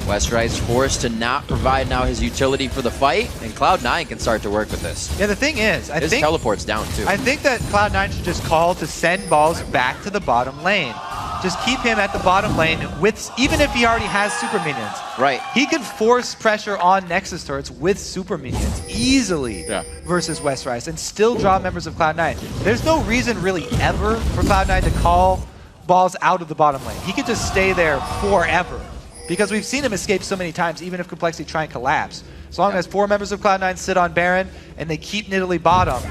Westrice forced to not provide now his utility for the fight, and Cloud9 can start to work with this. Yeah, the thing is, I think his teleport's down too. I think that Cloud9 should just call to send Balls back to the bottom lane. Just keep him at the bottom lane with, even if he already has super minions. Right. He can force pressure on Nexus turrets with super minions easily versus Westrice and still draw members of Cloud9. There's no reason really ever for Cloud9 to call Balls out of the bottom lane. He could just stay there forever. Because we've seen him escape so many times, even if Complexity try and collapse. As long as 4 members of Cloud9 sit on Baron and they keep Nidalee bottom,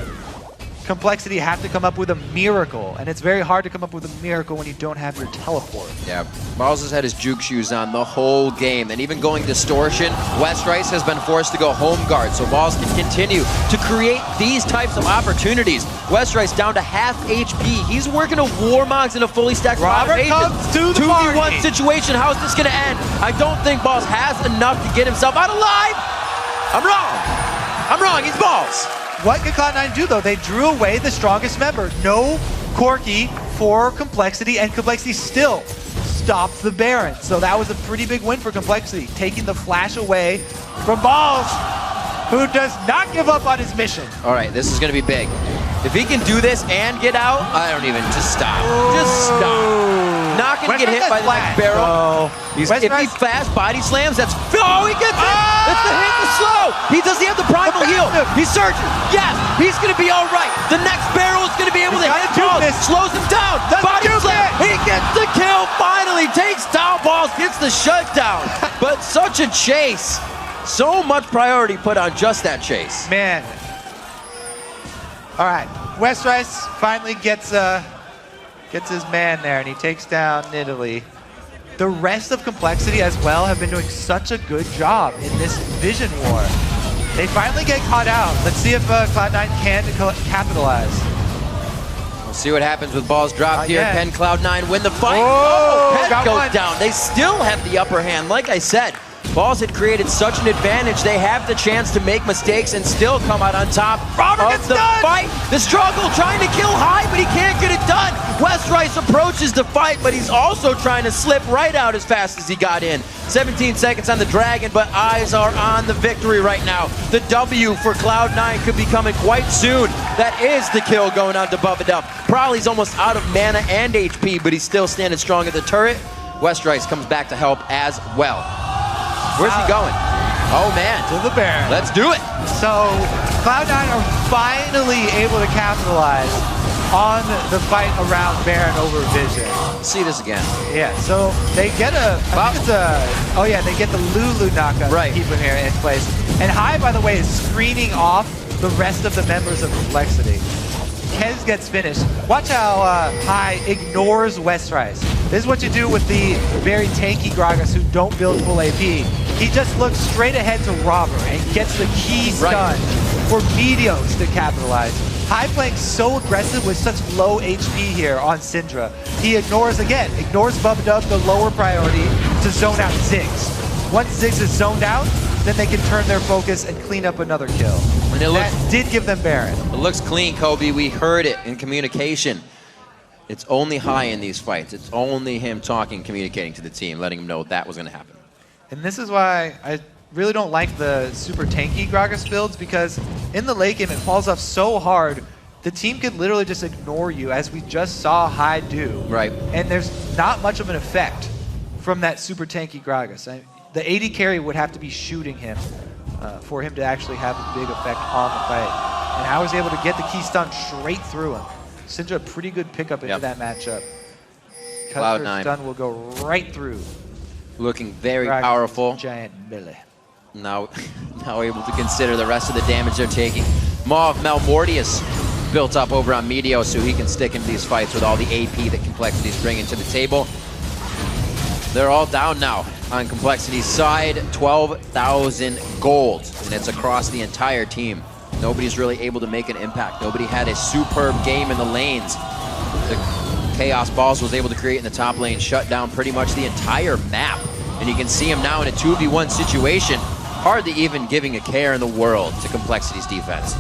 Complexity have to come up with a miracle. And it's very hard to come up with a miracle when you don't have your teleport. Yeah, Balls has had his juke shoes on the whole game. And even going Distortion, Westrice has been forced to go home guard. So Balls can continue to create these types of opportunities. Westrice down to half HP. He's working a Warmogs in a fully stacked Robert comes to the 2v1 situation. How is this going to end? I don't think Balls has enough to get himself out alive. I'm wrong. I'm wrong. He's Balls. What can Cloud9 do, though? They drew away the strongest member. No Corki for Complexity, and Complexity still stopped the Baron. So that was a pretty big win for Complexity, taking the flash away from Balls, who does not give up on his mission. All right, this is going to be big. If he can do this and get out, I don't even, just stop. Just stop. Not going to get hit by the next barrel. If he fast body slams, that's, he gets it. It's the hit, the slow. He doesn't have the primal heal. He's surging. Yes, he's going to be all right. The next barrel is going to be able to hit Balls. Slows him down. Body slam. He gets the kill. Finally takes down Balls. Gets the shutdown. But such a chase. So much priority put on just that chase. Man. All right, Westrice finally gets his man there, and he takes down Nidalee. The rest of Complexity as well have been doing such a good job in this vision war. They finally get caught out. Let's see if Cloud9 can capitalize. We'll see what happens with balls dropped here. Yet. Can Cloud9 win the fight? Whoa, Pen goes down. They still have the upper hand. Like I said, Balls had created such an advantage. They have the chance to make mistakes and still come out on top of the fight. The struggle, trying to kill High, but he can't get it done. Westrice approaches the fight, but he's also trying to slip right out as fast as he got in. 17 seconds on the Dragon, but eyes are on the victory right now. The W for Cloud9 could be coming quite soon. That is the kill going on to Bubba. Probably's almost out of mana and HP, but he's still standing strong at the turret. Westrice comes back to help as well. Where's he going? Oh man. To the Baron. Let's do it. So Cloud9 are finally able to capitalize on the fight around Baron over Vision. Let's see this again. Yeah, so they get they get the Lulu knockup to keep him here in place. And High, by the way, is screening off the rest of the members of Complexity. Kez gets finished. Watch how High ignores Westrice. This is what you do with the very tanky Gragas who don't build full AP. He just looks straight ahead to Robber and gets the key stun for Meteos to capitalize. High playing so aggressive with such low HP here on Syndra. He ignores Bubba, the lower priority, to zone out Ziggs. Once Ziggs is zoned out, then they can turn their focus and clean up another kill. And that did give them Baron. It looks clean, Kobe. We heard it in communication. It's only High in these fights. It's only him talking, communicating to the team, letting them know that was going to happen. And this is why I really don't like the super tanky Gragas builds, because in the late game it falls off so hard, the team could literally just ignore you, as we just saw High do. Right. And there's not much of an effect from that super tanky Gragas. The AD carry would have to be shooting him for him to actually have a big effect on the fight. And I was able to get the key stun straight through him. Syndra, a pretty good pickup into that matchup. Cloud9 stun will go right through. Looking very powerful. Giant Billy. Now able to consider the rest of the damage they're taking. Maw of Malmortius built up over on Meteos, so he can stick into these fights with all the AP that Complexity's bringing to the table. They're all down now on Complexity's side. 12,000 gold, and it's across the entire team. Nobody's really able to make an impact. Nobody had a superb game in the lanes. The Chaos Balls was able to create in the top lane, shut down pretty much the entire map. And you can see him now in a 2v1 situation, hardly even giving a care in the world to Complexity's defense.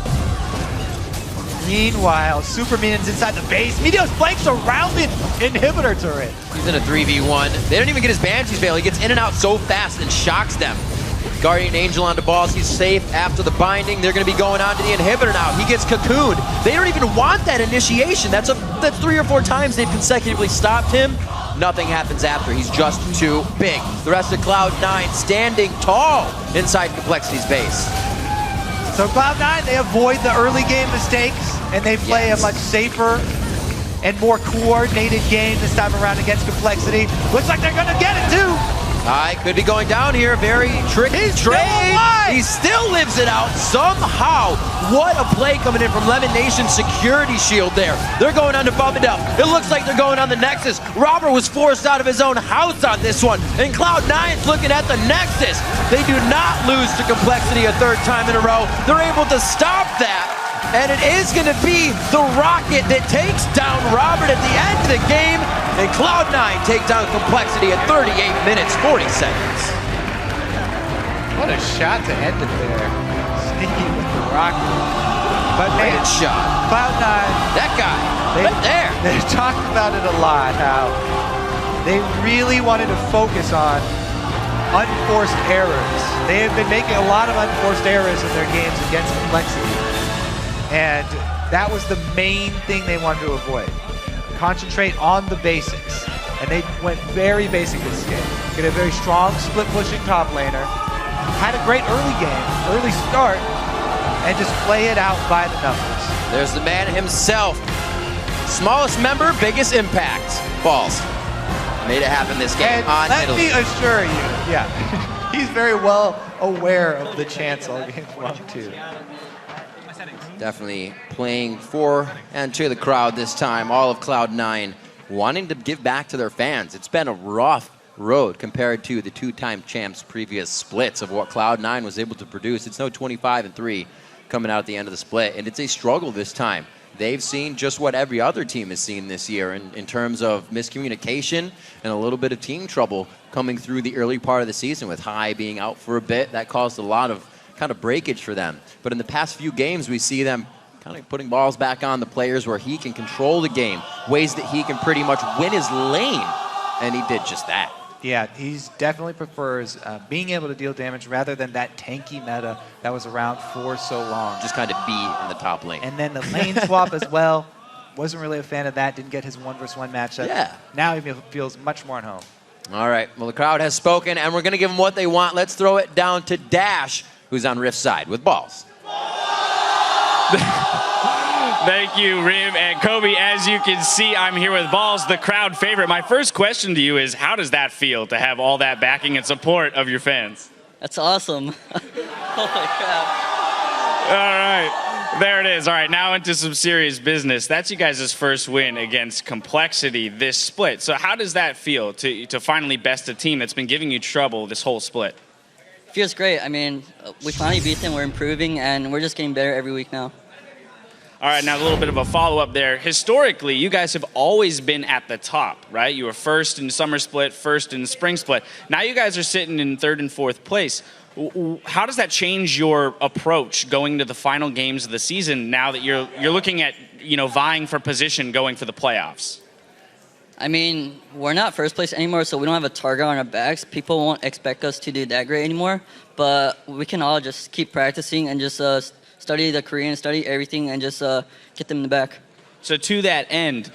Meanwhile, Super Minions inside the base. Meteos flanks around the inhibitor turret. He's in a 3v1. They don't even get his Banshee's Veil. He gets in and out so fast and shocks them. Guardian Angel onto Balls. He's safe after the binding. They're going to be going on to the inhibitor now. He gets cocooned. They don't even want that initiation. That's 3 or 4 times they've consecutively stopped him. Nothing happens after. He's just too big. The rest of Cloud9 standing tall inside Complexity's base. So Cloud9, they avoid the early game mistakes, and they play a much safer and more coordinated game this time around against Complexity. Looks like they're going to get it too. High could be going down here. Very tricky trade. He still lives it out somehow. What a play coming in from Lemon Nation's security shield there. They're going on to Bubba. It looks like they're going on the Nexus. Robert was forced out of his own house on this one. And Cloud9's looking at the Nexus. They do not lose to Complexity a 3rd time in a row. They're able to stop that. And it is going to be the Rocket that takes down Robert at the end of the game. And Cloud9 take down Complexity at 38 minutes, 40 seconds. What a shot to end it there. Sneaky with the Rocket. But man, great shot. Cloud9. That guy, right there. They've talked about it a lot, how they really wanted to focus on unforced errors. They have been making a lot of unforced errors in their games against Complexity. And that was the main thing they wanted to avoid. Concentrate on the basics. And they went very basic this game. Get a very strong split pushing top laner. Had a great early game, early start, and just play it out by the numbers. There's the man himself. Smallest member, biggest impact. Balls. Made it happen this game on let Italy. me assure you, he's very well aware of the chance all game long too. Definitely playing for and to the crowd this time. All of Cloud9 wanting to give back to their fans. It's been a rough road compared to the 2-time champs' previous splits of what Cloud9 was able to produce. It's no 25-3 coming out at the end of the split, and it's a struggle this time. they've seen just what every other team has seen this year in terms of miscommunication and a little bit of team trouble coming through the early part of the season, with High being out for a bit. That caused a lot of kind of breakage for them. But in the past few games, we see them kind of putting balls back on the players where he can control the game, ways that he can pretty much win his lane, and he did just that. Yeah, he definitely prefers being able to deal damage rather than that tanky meta that was around for so long. Just kind of be in the top lane. And then the lane swap as well. Wasn't really a fan of that. Didn't get his 1v1 matchup. Yeah. Now he feels much more at home. All right, well, the crowd has spoken, and we're going to give them what they want. Let's throw it down to Dash, who's on Rift's side with balls. Thank you, Riv and Kobe. As you can see, I'm here with balls, the crowd favorite. My first question to you is, how does that feel to have all that backing and support of your fans? That's awesome. Oh my God. All right, there it is. All right, now into some serious business. That's you guys' first win against Complexity this split. So how does that feel to finally best a team that's been giving you trouble this whole split? Feels great. I mean, we finally beat them, we're improving, and we're just getting better every week now. All right, now a little bit of a follow-up there. Historically, you guys have always been at the top, right? You were first in summer split, first in spring split. Now you guys are sitting in third and fourth place. How does that change your approach going to the final games of the season now that you're looking at, vying for position going for the playoffs? I mean, we're not first place anymore, so we don't have a target on our backs. People won't expect us to do that great anymore, but we can all just keep practicing and just study the Korean, study everything, and just get them in the back. So to that end,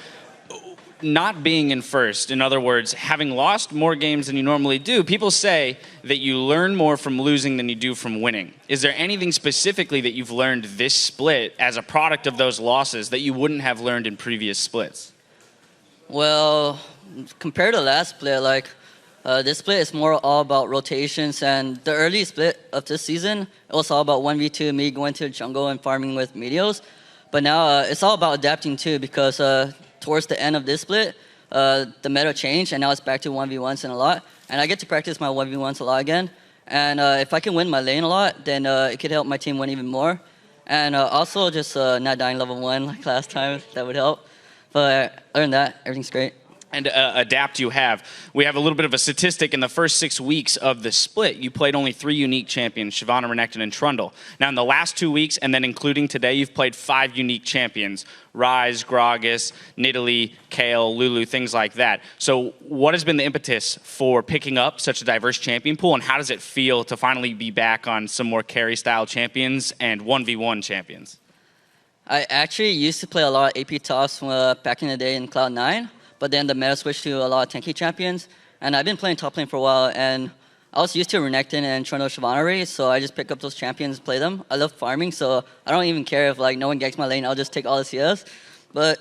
not being in first, in other words, having lost more games than you normally do, people say that you learn more from losing than you do from winning. Is there anything specifically that you've learned this split as a product of those losses that you wouldn't have learned in previous splits? Well, compared to last split, this split is more all about rotations, and the early split of this season, it was all about 1v2, me going to the jungle and farming with Meteos. But now it's all about adapting too, because towards the end of this split, the meta changed, and now it's back to 1v1s and a lot. And I get to practice my 1v1s a lot again. And if I can win my lane a lot, then it could help my team win even more. And also just not dying level 1 like last time, that would help. But other than that, everything's great. And adapt you have. We have a little bit of a statistic. In the first 6 weeks of the split, you played only 3 unique champions, Shyvana, Renekton, and Trundle. Now, in the last 2 weeks, and then including today, you've played 5 unique champions, Ryze, Gragas, Nidalee, COL, Lulu, things like that. So what has been the impetus for picking up such a diverse champion pool, and how does it feel to finally be back on some more carry-style champions and 1v1 champions? I actually used to play a lot of AP tops back in the day in Cloud9. But then the meta switched to a lot of tanky champions. And I've been playing top lane for a while, and I was used to Renekton and Trundle Shyvana race, so I just pick up those champions and play them. I love farming, so I don't even care if no one gets my lane, I'll just take all the CS. But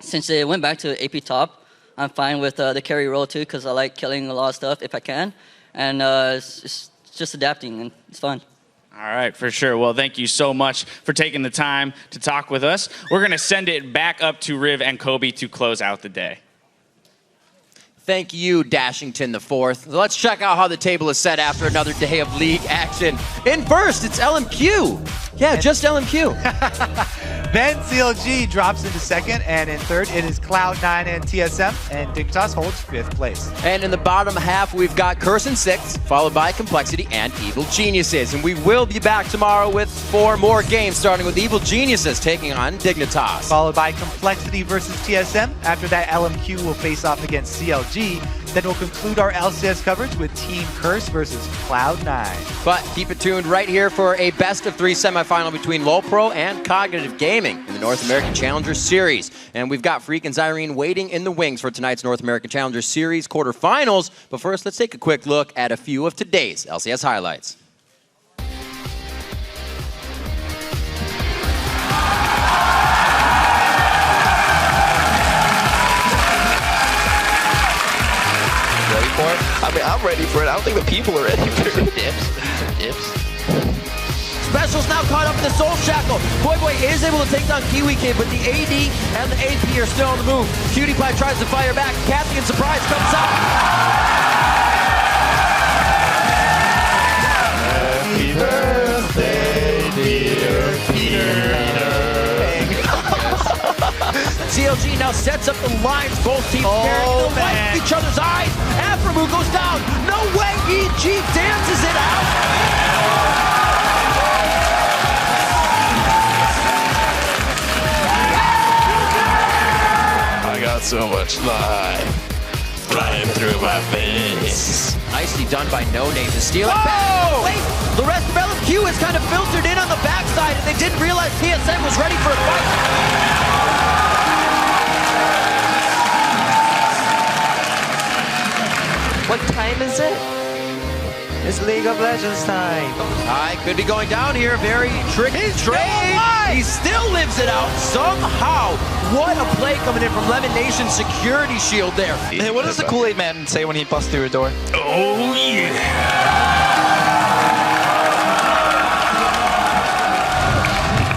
since they went back to AP top, I'm fine with the carry role too, because I like killing a lot of stuff if I can. And it's just adapting, and it's fun. All right, for sure. Well, thank you so much for taking the time to talk with us. We're going to send it back up to Riv and Kobe to close out the day. Thank you, Dashington the Fourth. Let's check out how the table is set after another day of league action. In first, it's LMQ. Yeah, just LMQ. Then CLG drops into second, and in third, it is Cloud9 and TSM, and Dignitas holds 5th place. And in the bottom half, we've got Curse in 6th, followed by Complexity and Evil Geniuses. And we will be back tomorrow with 4 more games, starting with Evil Geniuses taking on Dignitas. Followed by Complexity versus TSM. After that, LMQ will face off against CLG. Then we'll conclude our LCS coverage with Team Curse versus Cloud9. But keep it tuned right here for a best-of-3 semifinal between LoLPro and Cognitive Gaming in the North American Challenger Series. And we've got Freak and Zyrene waiting in the wings for tonight's North American Challenger Series quarterfinals. But first, let's take a quick look at a few of today's LCS highlights. I mean, I'm ready for it. I don't think the people are ready for it. Some dips. Specials now caught up in the Soul Shackle. Boy is able to take down Kiwi Kid, but the AD and the AP are still on the move. Cutie Pie tries to fire back. Kathy in surprise comes out. Happy birthday, dear Peter. CLG now sets up the lines. Both teams staring to the right of each other's eyes. Aframu goes down. No way. EG dances it out. I got so much life flying through my face. Nicely done by No Name to steal it back. Wait, the rest of LMQ is kind of filtered in on the backside, and they didn't realize TSM was ready for a fight. What time is it? It's League of Legends time. Could be going down here. Very tricky trade. He still lives it out somehow. What a play coming in from Lemon Nation's security shield there. Hey, what does the Kool-Aid Man say when he busts through a door? Oh, yeah.